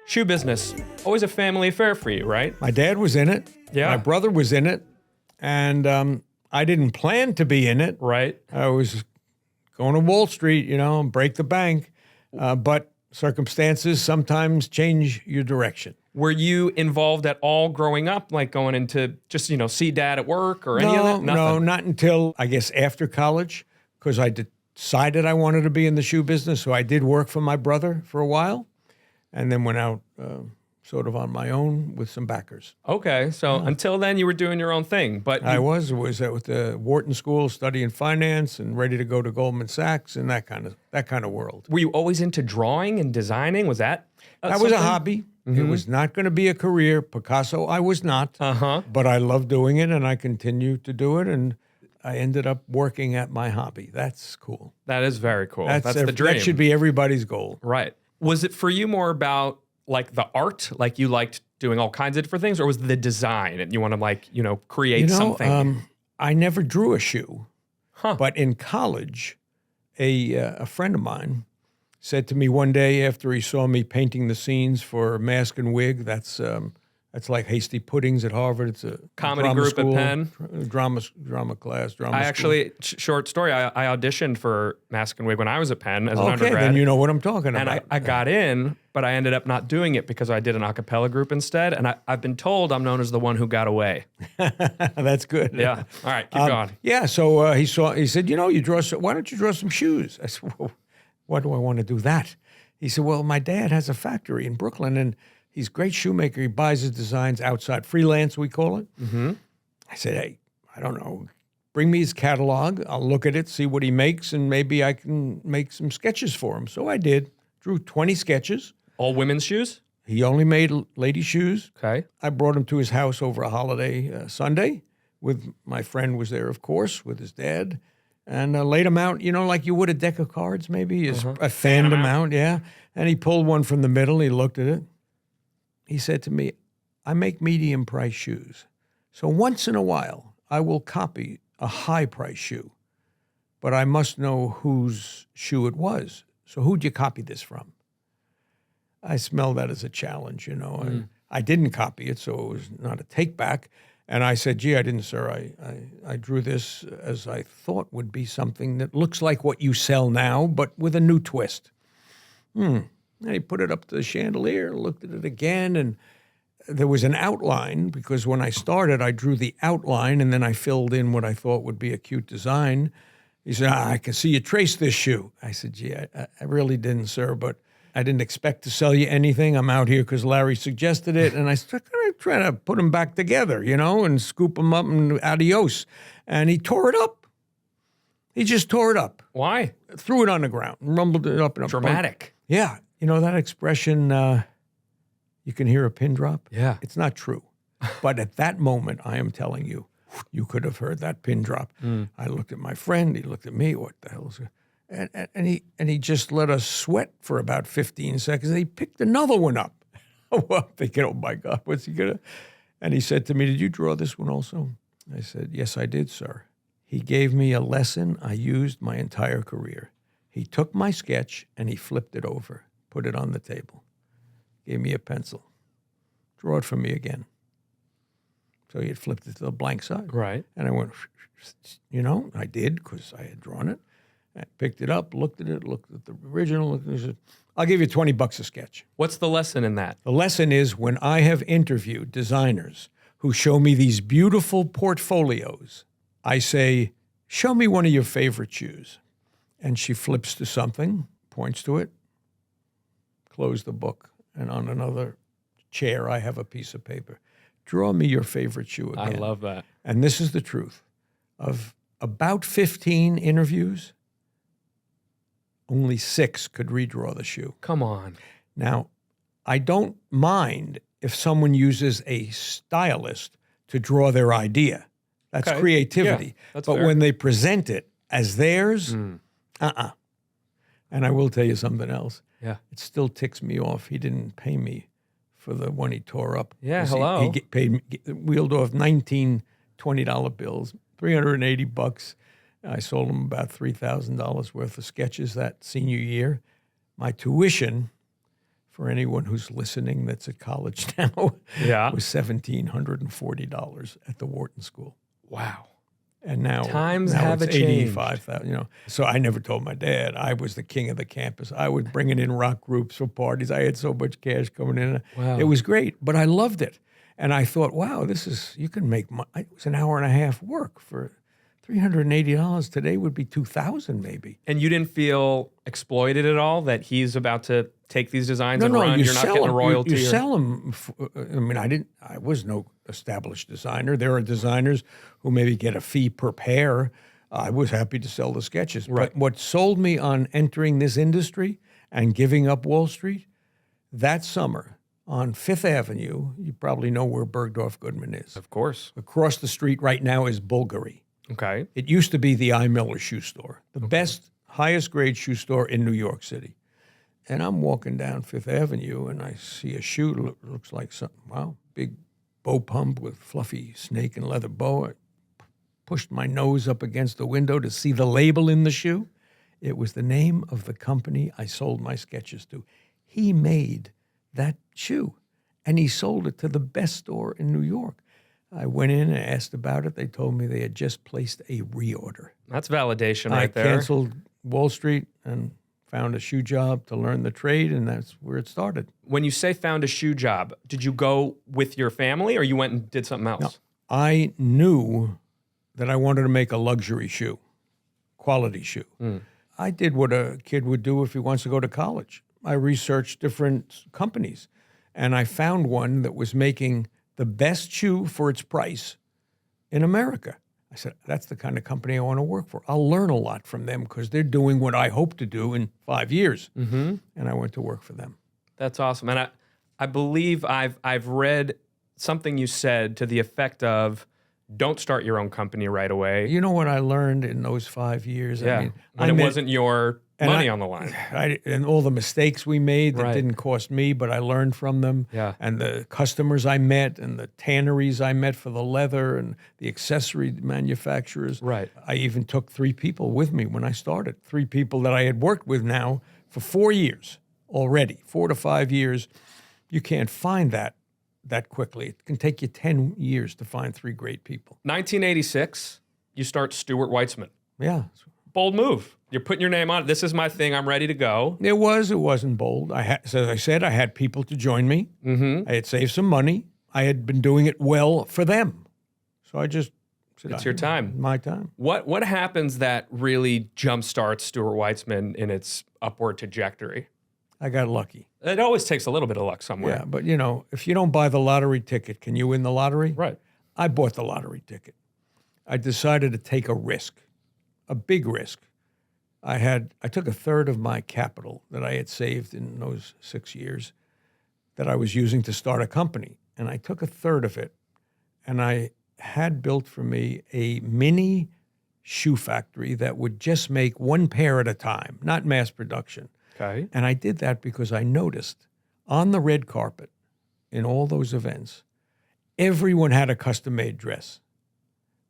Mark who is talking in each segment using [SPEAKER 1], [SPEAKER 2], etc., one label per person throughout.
[SPEAKER 1] Shoe business, always a family affair for you, right?
[SPEAKER 2] My dad was in it.
[SPEAKER 1] Yeah.
[SPEAKER 2] My brother was in it. And I didn't plan to be in it.
[SPEAKER 1] Right.
[SPEAKER 2] I was going to Wall Street, break the bank. But circumstances sometimes change your direction.
[SPEAKER 1] Were you involved at all growing up, like going into just, see dad at work or any of that? Nothing.
[SPEAKER 2] No, not until, I guess, after college, because I decided I wanted to be in the shoe business. So I did work for my brother for a while and then went out sort of on my own with some backers.
[SPEAKER 1] Okay, so until then you were doing your own thing, but
[SPEAKER 2] I was at the Wharton School studying finance and ready to go to Goldman Sachs and that kind of world.
[SPEAKER 1] Were you always into drawing and designing? Was that
[SPEAKER 2] That was a hobby. Mm-hmm. It was not going to be a career. Picasso, I was not. But I loved doing it, and I continued to do it, and I ended up working at my hobby. That's cool.
[SPEAKER 1] That is very cool. That's the dream.
[SPEAKER 2] That should be everybody's goal.
[SPEAKER 1] Right. Was it for you more about like the art, like you liked doing all kinds of different things, or was it the design and you want to create something?
[SPEAKER 2] I never drew a shoe, but in college, a friend of mine said to me one day after he saw me painting the scenes for Mask and Wig, that's like Hasty Puddings at Harvard. It's a
[SPEAKER 1] comedy group
[SPEAKER 2] school,
[SPEAKER 1] at Penn.
[SPEAKER 2] Drama class.
[SPEAKER 1] I actually, short story, I auditioned for Mask and Wig when I was at Penn as an undergrad.
[SPEAKER 2] Okay, then you know what I'm talking about.
[SPEAKER 1] And I got in, but I ended up not doing it because I did an a cappella group instead. And I've been told I'm known as the one who got away.
[SPEAKER 2] That's good.
[SPEAKER 1] Yeah. All right, keep going.
[SPEAKER 2] Yeah, so he said, you draw. Why don't you draw some shoes? I said, well, why do I want to do that? He said, well, my dad has a factory in Brooklyn, and he's a great shoemaker. He buys his designs outside, freelance, we call it. Mm-hmm. I said, hey, I don't know. Bring me his catalog. I'll look at it, see what he makes, and maybe I can make some sketches for him. So I did. Drew 20 sketches.
[SPEAKER 1] All women's shoes?
[SPEAKER 2] He only made lady shoes.
[SPEAKER 1] Okay.
[SPEAKER 2] I brought him to his house over a holiday Sunday. With my friend was there, of course, with his dad. And laid them out, like you would a deck of cards, maybe. I fanned them out, yeah. And he pulled one from the middle. He looked at it. He said to me, I make medium price shoes. So once in a while, I will copy a high price shoe, but I must know whose shoe it was. So who'd you copy this from? I smell that as a challenge, I didn't copy it, so it was not a take back. And I said, gee, I didn't, sir. I drew this as I thought would be something that looks like what you sell now, but with a new twist. And he put it up to the chandelier, looked at it again, and there was an outline, because when I started, I drew the outline, and then I filled in what I thought would be a cute design. He said, I can see you traced this shoe. I said, gee, I really didn't, sir, but I didn't expect to sell you anything. I'm out here because Larry suggested it, and I started trying to put them back together, and scoop them up and adios. And he tore it up. He just tore it up.
[SPEAKER 1] Why?
[SPEAKER 2] Threw it on the ground, rumbled it up. And up.
[SPEAKER 1] Dramatic.
[SPEAKER 2] Yeah. That expression, you can hear a pin drop?
[SPEAKER 1] Yeah.
[SPEAKER 2] It's not true. But at that moment, I am telling you, you could have heard that pin drop. I looked at my friend. He looked at me. What the hell is it? And he just let us sweat for about 15 seconds. And he picked another one up. Well, I'm thinking, oh my God, what's he gonna? And he said to me, did you draw this one also? I said, yes, I did, sir. He gave me a lesson I used my entire career. He took my sketch and he flipped it over, put it on the table, gave me a pencil. Draw it for me again. So he had flipped it to the blank side.
[SPEAKER 1] Right.
[SPEAKER 2] And I went, I did because I had drawn it. I picked it up, looked at the original, and said, I'll give you $20 a sketch.
[SPEAKER 1] What's the lesson in that?
[SPEAKER 2] The lesson is when I have interviewed designers who show me these beautiful portfolios, I say, show me one of your favorite shoes. And she flips to something, points to it, close the book, and on another chair I have a piece of paper. Draw me your favorite shoe again.
[SPEAKER 1] I love that.
[SPEAKER 2] And this is the truth. Of about 15 interviews, only 6 could redraw the shoe.
[SPEAKER 1] Come on.
[SPEAKER 2] Now, I don't mind if someone uses a stylist to draw their idea. That's creativity.
[SPEAKER 1] Yeah, that's
[SPEAKER 2] but
[SPEAKER 1] fair.
[SPEAKER 2] when they present it as theirs, And I will tell you something else.
[SPEAKER 1] Yeah.
[SPEAKER 2] It still ticks me off. He didn't pay me for the one he tore up.
[SPEAKER 1] Yeah,
[SPEAKER 2] 'Cause
[SPEAKER 1] hello.
[SPEAKER 2] He wheeled off 19 $20 bills, $380. I sold him about $3,000 worth of sketches that senior year. My tuition for anyone who's listening that's at college now,
[SPEAKER 1] Yeah.
[SPEAKER 2] was $1,740 at the Wharton School.
[SPEAKER 1] Wow.
[SPEAKER 2] And now
[SPEAKER 1] Times
[SPEAKER 2] now
[SPEAKER 1] have
[SPEAKER 2] it's
[SPEAKER 1] changed.
[SPEAKER 2] 85,000. So I never told my dad I was the king of the campus. I was bringing in rock groups for parties. I had so much cash coming in.
[SPEAKER 1] Wow.
[SPEAKER 2] It was great, but I loved it. And I thought, wow, you can make money. It was an hour and a half work for $380. Today would be $2,000 maybe.
[SPEAKER 1] And you didn't feel exploited at all that he's about to take these designs and run? You're not
[SPEAKER 2] sell
[SPEAKER 1] getting a
[SPEAKER 2] them.
[SPEAKER 1] royalty?
[SPEAKER 2] You sell them. I was no established designer. There are designers who maybe get a fee per pair. I was happy to sell the sketches.
[SPEAKER 1] Right.
[SPEAKER 2] But what sold me on entering this industry and giving up Wall Street, that summer on Fifth Avenue, you probably know where Bergdorf Goodman is.
[SPEAKER 1] Of course.
[SPEAKER 2] Across the street right now is Bulgari.
[SPEAKER 1] Okay.
[SPEAKER 2] It used to be the I. Miller shoe store, the best, highest grade shoe store in New York City. And I'm walking down Fifth Avenue and I see a shoe that looks like something, wow, big bow pump with fluffy snake and leather bow. I pushed my nose up against the window to see the label in the shoe. It was the name of the company I sold my sketches to. He made that shoe and he sold it to the best store in New York. I went in and asked about it. They told me they had just placed a reorder.
[SPEAKER 1] That's validation right there.
[SPEAKER 2] I canceled Wall Street and found a shoe job to learn the trade, and that's where it started.
[SPEAKER 1] When you say found a shoe job, did you go with your family or you went and did something else?
[SPEAKER 2] No, I knew that I wanted to make a luxury shoe, quality shoe. I did what a kid would do if he wants to go to college. I researched different companies, and I found one that was making the best shoe for its price in America. I said, that's the kind of company I want to work for. I'll learn a lot from them because they're doing what I hope to do in 5 years. Mm-hmm. And I went to work for them.
[SPEAKER 1] That's awesome. And I believe I've read something you said to the effect of, don't start your own company right away.
[SPEAKER 2] You know what I learned in those 5 years?
[SPEAKER 1] Yeah.
[SPEAKER 2] I mean,
[SPEAKER 1] when it wasn't your money on the line.
[SPEAKER 2] And all the mistakes we made that
[SPEAKER 1] Right.
[SPEAKER 2] didn't cost me, but I learned from them.
[SPEAKER 1] Yeah.
[SPEAKER 2] And the customers I met and the tanneries I met for the leather and the accessory manufacturers.
[SPEAKER 1] Right.
[SPEAKER 2] I even took 3 people with me when I started. 3 people that I had worked with now for 4 years already, 4 to 5 years. You can't find that quickly. It can take you 10 years to find 3 great people.
[SPEAKER 1] 1986, you start Stuart Weitzman.
[SPEAKER 2] Yeah.
[SPEAKER 1] Bold move. You're putting your name on it. This is my thing. I'm ready to go.
[SPEAKER 2] It wasn't bold. As I said, I had people to join me. Mm-hmm. I had saved some money. I had been doing it well for them. So I just said,
[SPEAKER 1] It's your time.
[SPEAKER 2] My time.
[SPEAKER 1] What happens that really jumpstarts Stuart Weitzman in its upward trajectory?
[SPEAKER 2] I got lucky.
[SPEAKER 1] It always takes a little bit of luck somewhere.
[SPEAKER 2] Yeah, but if you don't buy the lottery ticket, can you win the lottery?
[SPEAKER 1] Right.
[SPEAKER 2] I bought the lottery ticket. I decided to take a risk, a big risk. I took a third of my capital that I had saved in those 6 years that I was using to start a company. And I took a third of it and I had built for me a mini shoe factory that would just make 1 pair at a time, not mass production.
[SPEAKER 1] Okay.
[SPEAKER 2] And I did that because I noticed on the red carpet in all those events, everyone had a custom-made dress,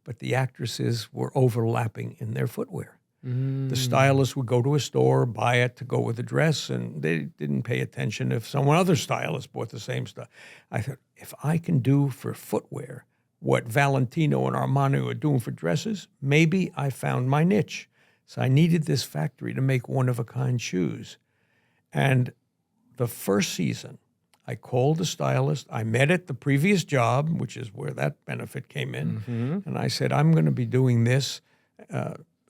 [SPEAKER 2] but the actresses were overlapping in their footwear. The stylist would go to a store, buy it to go with the dress, and they didn't pay attention if someone other stylist bought the same stuff. I thought, if I can do for footwear what Valentino and Armani are doing for dresses, maybe I found my niche. So I needed this factory to make one-of-a-kind shoes. And the first season, I called the stylist. I met at the previous job, which is where that benefit came in. Mm-hmm. And I said, I'm going to be doing this.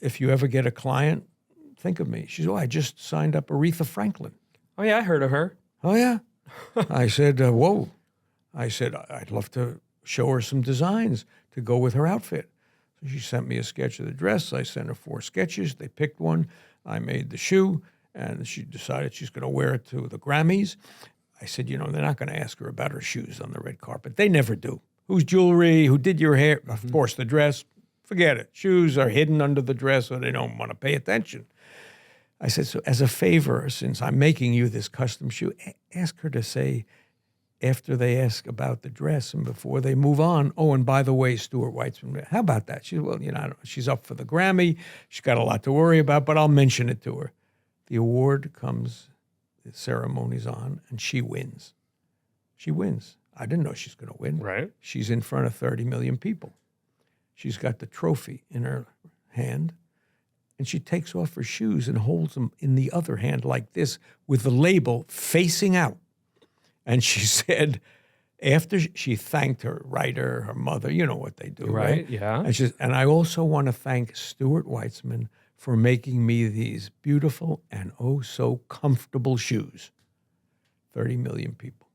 [SPEAKER 2] If you ever get a client, think of me. She said, I just signed up Aretha Franklin.
[SPEAKER 1] Oh, yeah, I heard of her.
[SPEAKER 2] Oh, yeah. I said, whoa. I said, I'd love to show her some designs to go with her outfit. So she sent me a sketch of the dress. I sent her 4 sketches. They picked one. I made the shoe, and she decided she's going to wear it to the Grammys. I said, they're not going to ask her about her shoes on the red carpet. They never do. Whose jewelry? Who did your hair? Mm-hmm. Of course, the dress. Forget it. Shoes are hidden under the dress, or they don't want to pay attention. I said, so as a favor, since I'm making you this custom shoe, ask her to say, after they ask about the dress and before they move on, oh, and by the way, Stuart Weitzman, how about that? She said, well, I don't know. She's up for the Grammy. She's got a lot to worry about, but I'll mention it to her. The award comes the ceremony's on, and she wins. She wins. I didn't know she's going to win.
[SPEAKER 1] Right.
[SPEAKER 2] She's in front of 30 million people. She's got the trophy in her hand, and she takes off her shoes and holds them in the other hand like this with the label facing out. And she said, after she thanked her writer, her mother, you know what they do, right?
[SPEAKER 1] Yeah.
[SPEAKER 2] And she says, and I also want to thank Stuart Weitzman for making me these beautiful and oh so comfortable shoes. 30 million people.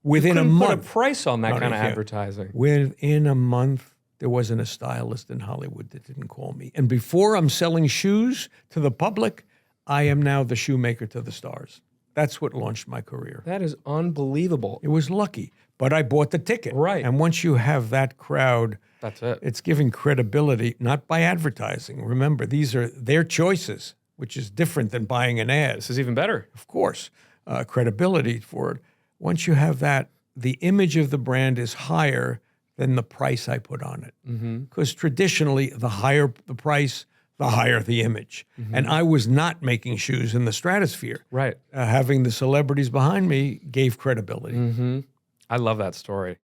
[SPEAKER 2] Within a month.
[SPEAKER 1] Put a price on that kind of advertising.
[SPEAKER 2] Within a month, there wasn't a stylist in Hollywood that didn't call me. And before I'm selling shoes to the public, I am now the shoemaker to the stars. That's what launched my career.
[SPEAKER 1] That is unbelievable.
[SPEAKER 2] It was lucky, but I bought the ticket.
[SPEAKER 1] Right.
[SPEAKER 2] And once you have that crowd,
[SPEAKER 1] that's it.
[SPEAKER 2] It's giving credibility, not by advertising. Remember, these are their choices, which is different than buying an ad.
[SPEAKER 1] This is even better.
[SPEAKER 2] Of course, credibility for it. Once you have that, the image of the brand is higher than the price I put on it. Because traditionally, the higher the price, the higher the image. And I was not making shoes in the stratosphere.
[SPEAKER 1] Right.
[SPEAKER 2] Having the celebrities behind me gave credibility.
[SPEAKER 1] I love that story.